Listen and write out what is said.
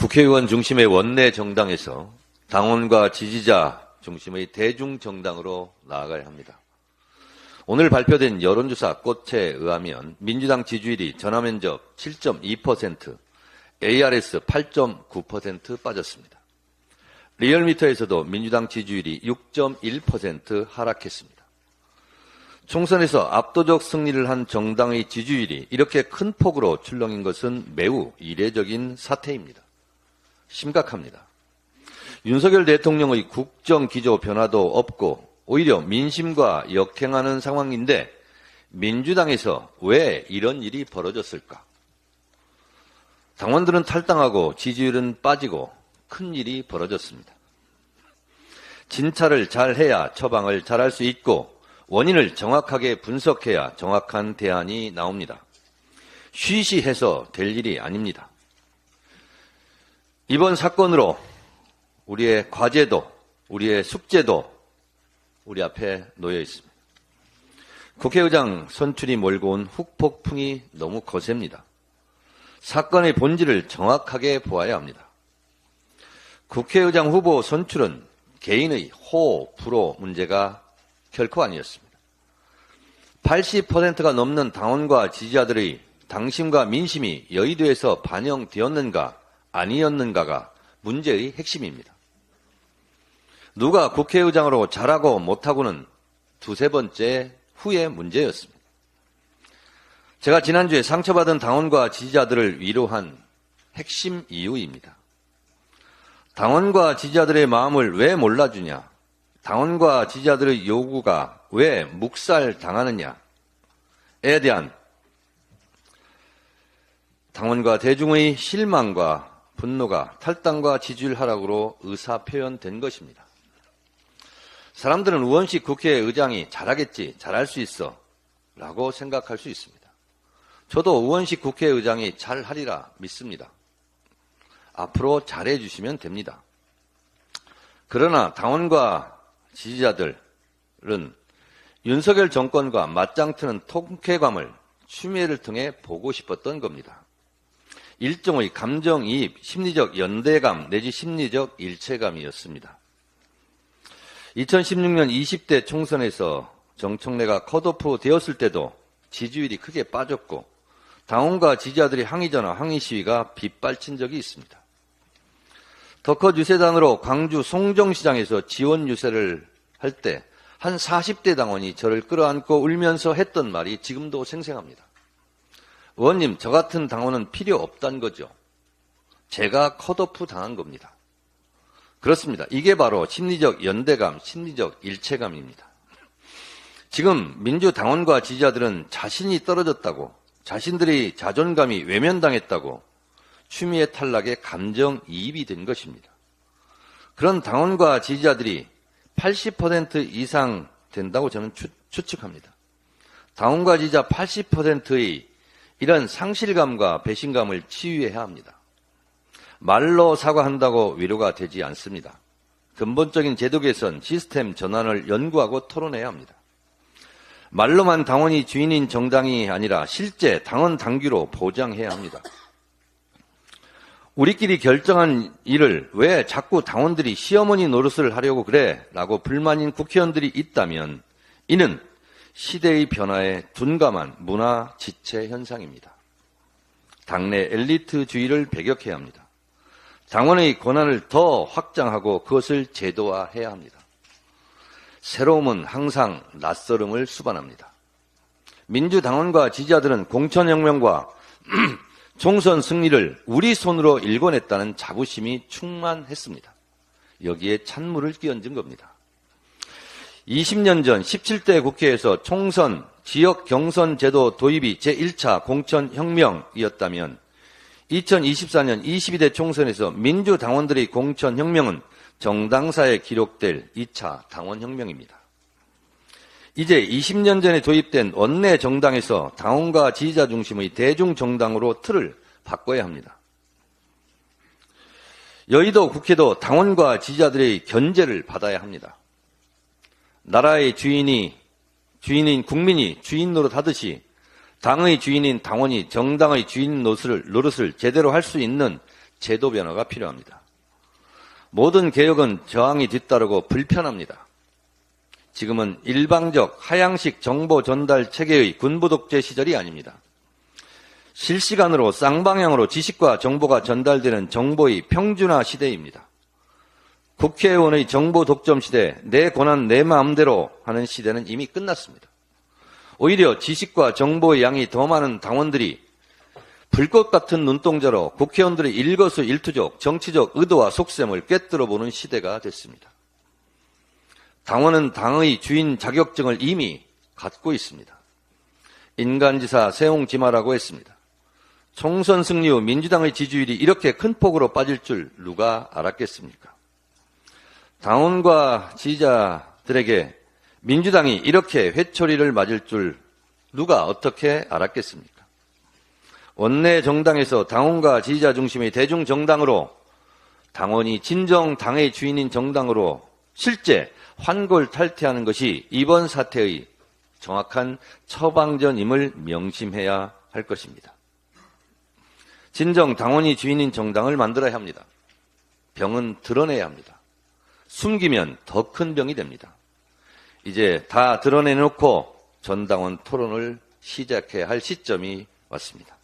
국회의원 중심의 원내 정당에서 당원과 지지자 중심의 대중정당으로 나아가야 합니다. 오늘 발표된 여론조사 꽃에 의하면 민주당 지지율이 전화면접 7.2%, ARS 8.9% 빠졌습니다. 리얼미터에서도 민주당 지지율이 6.1% 하락했습니다. 총선에서 압도적 승리를 한 정당의 지지율이 이렇게 큰 폭으로 출렁인 것은 매우 이례적인 사태입니다. 심각합니다. 윤석열 대통령의 국정 기조 변화도 없고 오히려 민심과 역행하는 상황인데 민주당에서 왜 이런 일이 벌어졌을까? 당원들은 탈당하고 지지율은 빠지고 큰 일이 벌어졌습니다. 진찰을 잘해야 처방을 잘할 수 있고 원인을 정확하게 분석해야 정확한 대안이 나옵니다. 쉬쉬해서 될 일이 아닙니다. 이번 사건으로 우리의 과제도 우리의 숙제도 우리 앞에 놓여 있습니다. 국회의장 선출이 몰고 온 후폭풍이 너무 거셉니다. 사건의 본질을 정확하게 보아야 합니다. 국회의장 후보 선출은 개인의 호, 불호 문제가 결코 아니었습니다. 80%가 넘는 당원과 지지자들의 당심과 민심이 여의도에서 반영되었는가 아니었는가가 문제의 핵심입니다. 누가 국회의장으로 잘하고 못하고는 두세 번째 후의 문제였습니다. 제가 지난주에 상처받은 당원과 지지자들을 위로한 핵심 이유입니다. 당원과 지지자들의 마음을 왜 몰라주냐? 당원과 지지자들의 요구가 왜 묵살당하느냐에 대한 당원과 대중의 실망과 분노가 탈당과 지지율 하락으로 의사표현된 것입니다. 사람들은 우원식 국회의장이 잘하겠지, 잘할 수 있어 라고 생각할 수 있습니다. 저도 우원식 국회의장이 잘하리라 믿습니다. 앞으로 잘해 주시면 됩니다. 그러나 당원과 지지자들은 윤석열 정권과 맞짱 트는 통쾌감을 추미애를 통해 보고 싶었던 겁니다. 일종의 감정이입, 심리적 연대감 내지 심리적 일체감이었습니다. 2016년 20대 총선에서 정청래가 컷오프 되었을 때도 지지율이 크게 빠졌고 당원과 지지자들이 항의 전화, 항의 시위가 빗발친 적이 있습니다. 더 컷 유세단으로 광주 송정시장에서 지원 유세를 할 때 한 40대 당원이 저를 끌어안고 울면서 했던 말이 지금도 생생합니다. 의원님, 저 같은 당원은 필요 없다는 거죠. 제가 컷오프 당한 겁니다. 그렇습니다. 이게 바로 심리적 연대감, 심리적 일체감입니다. 지금 민주당원과 지지자들은 자신이 떨어졌다고, 자신들의 자존감이 외면당했다고 추미애 탈락에 감정이입이 된 것입니다. 그런 당원과 지지자들이 80% 이상 된다고 저는 추측합니다. 당원과 지지자 80%의 이런 상실감과 배신감을 치유해야 합니다. 말로 사과한다고 위로가 되지 않습니다. 근본적인 제도 개선, 시스템 전환을 연구하고 토론해야 합니다. 말로만 당원이 주인인 정당이 아니라 실제 당원 당규로 보장해야 합니다. 우리끼리 결정한 일을 왜 자꾸 당원들이 시어머니 노릇을 하려고 그래? 라고 불만인 국회의원들이 있다면 이는 시대의 변화에 둔감한 문화 지체 현상입니다. 당내 엘리트주의를 배격해야 합니다. 당원의 권한을 더 확장하고 그것을 제도화해야 합니다. 새로움은 항상 낯설음을 수반합니다. 민주당원과 지지자들은 공천혁명과 총선 승리를 우리 손으로 일궈냈다는 자부심이 충만했습니다. 여기에 찬물을 끼얹은 겁니다. 20년 전 17대 국회에서 총선, 지역 경선 제도 도입이 제1차 공천혁명이었다면 2024년 22대 총선에서 민주당원들의 공천혁명은 정당사에 기록될 2차 당원혁명입니다. 이제 20년 전에 도입된 원내 정당에서 당원과 지지자 중심의 대중정당으로 틀을 바꿔야 합니다. 여의도 국회도 당원과 지지자들의 견제를 받아야 합니다. 나라의 주인인 국민이 주인 노릇 하듯이 당의 주인인 당원이 정당의 주인 노릇을 제대로 할 수 있는 제도 변화가 필요합니다. 모든 개혁은 저항이 뒤따르고 불편합니다. 지금은 일방적 하향식 정보 전달 체계의 군부 독재 시절이 아닙니다. 실시간으로 쌍방향으로 지식과 정보가 전달되는 정보의 평준화 시대입니다. 국회의원의 정보 독점 시대, 내 권한 내 마음대로 하는 시대는 이미 끝났습니다. 오히려 지식과 정보의 양이 더 많은 당원들이 불꽃 같은 눈동자로 국회의원들의 일거수일투족, 정치적 의도와 속셈을 꿰뚫어 보는 시대가 됐습니다. 당원은 당의 주인 자격증을 이미 갖고 있습니다. 인간지사 세옹지마라고 했습니다. 총선 승리 후 민주당의 지지율이 이렇게 큰 폭으로 빠질 줄 누가 알았겠습니까? 당원과 지지자들에게 민주당이 이렇게 회초리를 맞을 줄 누가 어떻게 알았겠습니까? 원내 정당에서 당원과 지지자 중심의 대중정당으로 당원이 진정 당의 주인인 정당으로 실제 환골탈퇴하는 것이 이번 사태의 정확한 처방전임을 명심해야 할 것입니다. 진정 당원이 주인인 정당을 만들어야 합니다. 병은 드러내야 합니다. 숨기면 더 큰 병이 됩니다. 이제 다 드러내놓고 전당원 토론을 시작해야 할 시점이 왔습니다.